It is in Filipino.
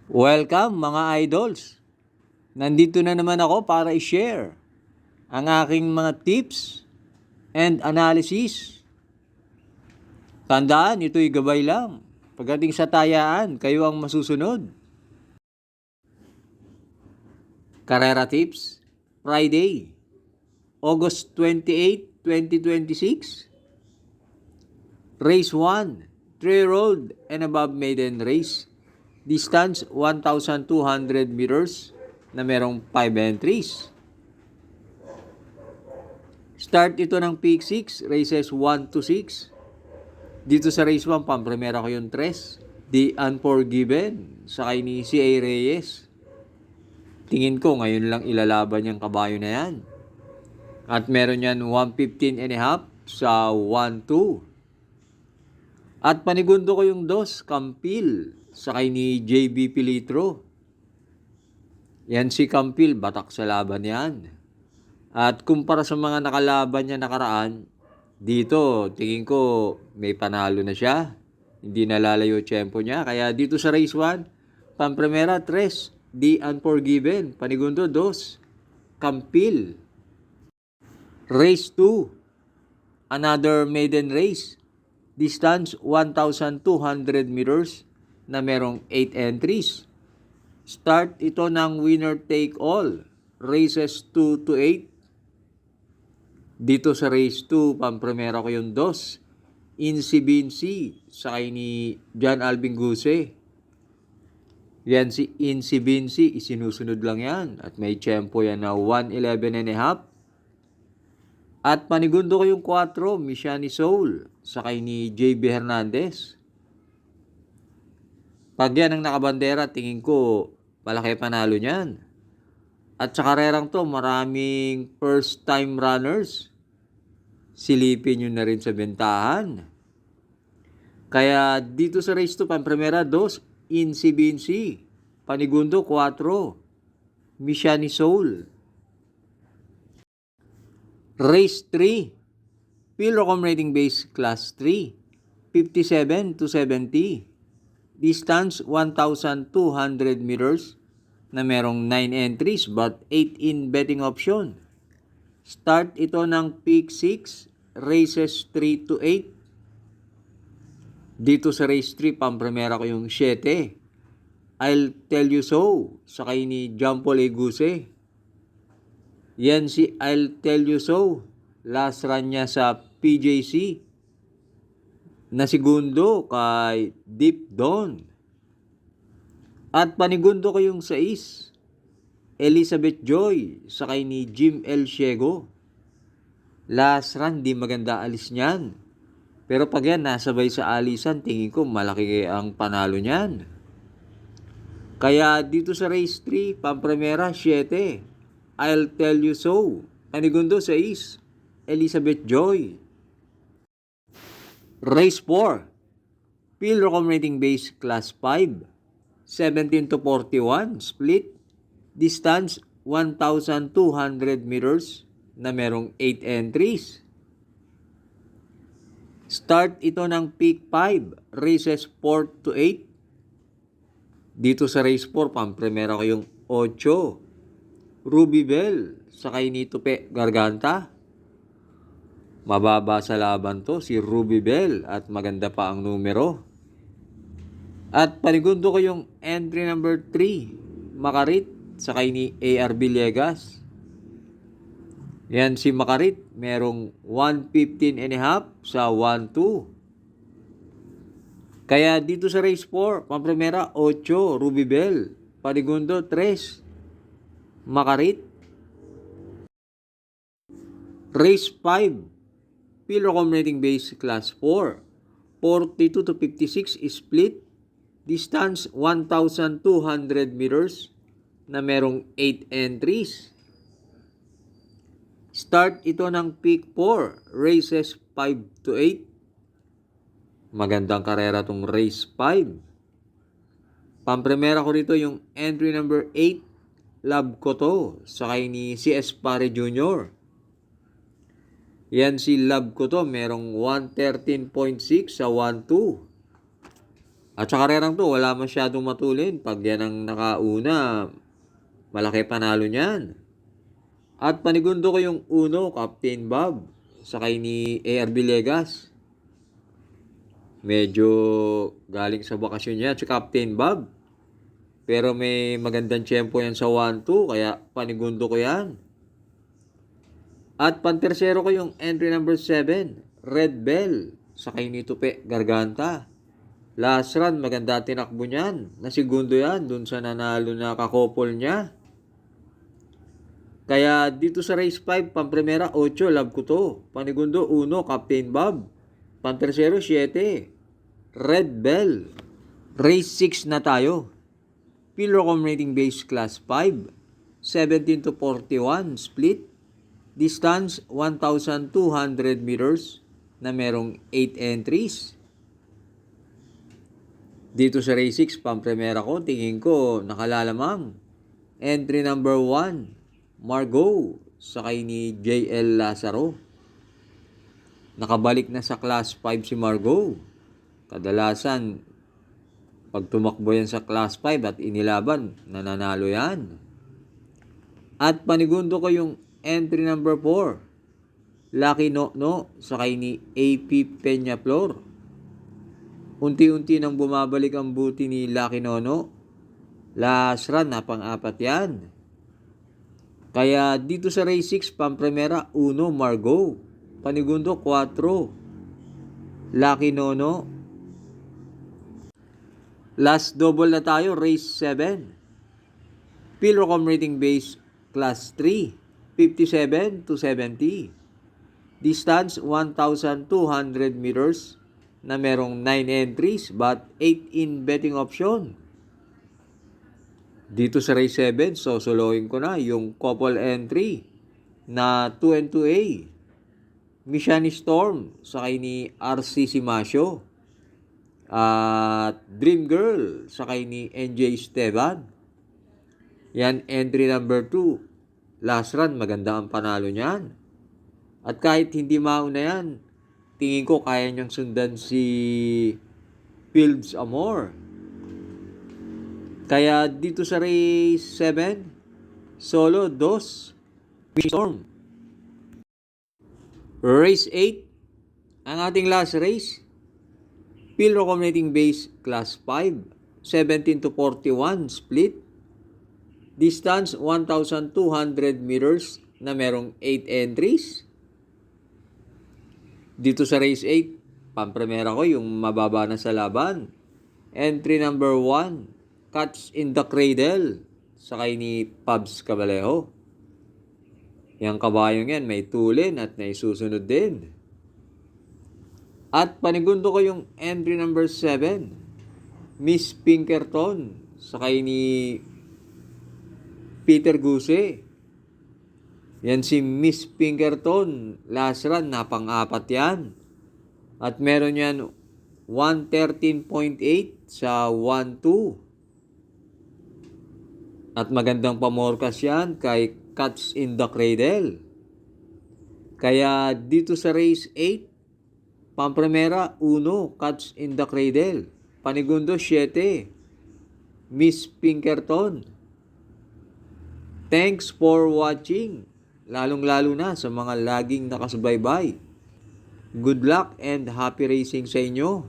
Welcome mga idols! Nandito na naman ako para i-share ang aking mga tips and analysis. Tandaan, ito'y gabay lang. Pagdating sa tayaan, kayo ang masusunod. Karera Tips, Friday, August 28, 2026. Race 1, 3-year-old and above maiden race. Distance 1,200 meters na merong 5 entries. Start ito ng peak 6, races 1 to 6. Dito sa race 1, pampremera ko yung 3. The Unforgiven, sakay ni C.A. Reyes. Tingin ko ngayon lang ilalaban yung kabayo na yan. At meron yan 115 and a half sa 1-2. At panigundo ko yung 2, Campil, sakay ni J.B. Pilitro. Yan si Campil, batak sa laban yan. At kumpara sa mga nakalaban niya nakaraan, dito tingin ko may panalo na siya. Hindi nalalayo tempo niya. Kaya dito sa race 1, pampremera 3, The Unforgiven. Panigundo 2, Campil. Race 2, another maiden race. Distance 1,200 meters na merong 8 entries. Start ito ng winner take all, races 2 to 8. Dito sa race 2, pampremera ko yung 2, Insi sakay ni John Alvin Guse. Yan si Insi isinusunod lang yan at may tempo yan na 111 and a half. At panigundo ko yung 4, Mishani Soul, sakay ni J.B. Hernandez. Pag yan ang nakabandera, tingin ko malaki panalo niyan. At sa karerang to, maraming first time runners. Silipin nyo na rin sa bentahan. Kaya dito sa race 2, pampremera 2, Insi. Panigundo 4, Mishani Soul. Race 3, Pilrocom Rating Base Class 3, 57 to 70. Distance 1,200 meters na merong 9 entries but 8 in betting option. Start ito ng peak 6, races 3 to 8. Dito sa race 3, pampremera ko yung 7, I'll Tell You So, sakay ni Jampo Leguse. Yan si I'll Tell You So. Last run niya sa PJC. Na segundo kay Deep Dawn. At panigundo ko yung 6, Elizabeth Joy, sakay ni Jim L. Ciego. Last run, di maganda alis niyan. Pero pag yan nasabay sa alisan, tingin ko malaki ang panalo niyan. Kaya dito sa race 3, pampremera 7, I'll Tell You So. Panigundo 6, Elizabeth Joy. Race 4, Pilrocom Rating Base Class 5, 17 to 41, split. Distance 1,200 meters na merong 8 entries. Start ito ng peak 5, races 4 to 8. Dito sa race 4, pampremera ko yung 8, Ruby Bell, sakay ni Tupe Garganta. Mababa sa laban to si Ruby Bell at maganda pa ang numero. At panigundo ko yung entry number 3, Makarit, sakay ni A.R. Villegas. Yan si Makarit, merong 115 and a half sa 1-2. Kaya dito sa race 4, pampremera 8, Ruby Bell. Panigundo 3, Makarit. Race 5, Pilrocom Rating Base Class 4, 42 to 56 split. Distance 1,200 meters na merong 8 entries. Start ito ng peak 4, races 5 to 8. Magandang karera tong race 5. Pampremera ko rito yung entry number 8, Love Ko To, sakay ni C.S. Pare Jr. Yan si Love Ko To, merong 113.6 sa 1-2. At sa karerang to, wala masyadong matulin. Pag yan ang nakauna, malaki panalo niyan. At panigundo ko yung uno, Captain Bob, sakay ni A.R. Villegas. Medyo galing sa bakasyon yan si Captain Bob. Pero may magandang tiyempo yan sa 1-2, kaya panigundo ko yan. At pantersero ko yung entry number 7, Red Bell, sakay ni Tupe Garganta. Last run, maganda tinakbo niyan. Nasigundo yan dun sa nanalo na kakopol niya. Kaya dito sa race 5, pampremera 8, love ko to. Panigundo 1, Captain Bob. Pantersero 7, Red Bell. Race 6 na tayo. Pilrocom rating base class 5, 17 to 41 split. Distance 1,200 meters na merong 8 entries. Dito sa race 6, pampremera ko, tingin ko nakalalamang. Entry number 1, Margot, sakay ni JL Lazaro. Nakabalik na sa class 5 si Margot. Kadalasan, pag tumakbo yan sa class 5 at inilaban, nananalo yan. At panigundo ko yung entry number 4, Lucky No, sakay ni AP Peñaflor. Unti-unti nang bumabalik ang buti ni Lucky Nono. Last run, pang-apat yan. Kaya dito sa race 6, pampremera 1, Margot. Panigundo 4, Lucky Nono. Last double na tayo, race 7. Pilrocom rating base class 3, 57 to 70. Distance 1,200 meters na merong 9 entries but 8 in betting option. Dito sa race 7, sosolohin ko na yung couple entry na 2 and 2A. Mishani Storm, sakay ni RC Simasio. At Dream Girl, sakay ni NJ Esteban. Yan, entry number 2. Last run, maganda ang panalo niyan. At kahit hindi mauna yan, tingin ko kaya niyang sundan si Fields Amor. Kaya dito sa race 7, solo 2, Storm. Race 8, ang ating last race. Pilrocom rating base class 5, 17 to 41 split. Distance 1,200 meters na merong 8 entries. Dito sa race 8, pampremera ko yung mababa na sa laban. Entry number 1, Catch in the Cradle, sakay ni Pabs Cabalejo. Yang kabayong yan, may tulin at may susunod din. At panigundo ko yung entry number 7, Miss Pinkerton, sakay ni Peter Guse. Yan si Miss Pinkerton, last run, pang-apat yan. At meron yan 113.8 sa 1-2. At magandang pamorkas yan kay Catch in the Cradle. Kaya dito sa race 8, pampremera 1, Catch in the Cradle. Panigundo 7, Miss Pinkerton. Thanks for watching. Lalong-lalo na sa mga laging nakasubaybay. Good luck and happy racing sa inyo.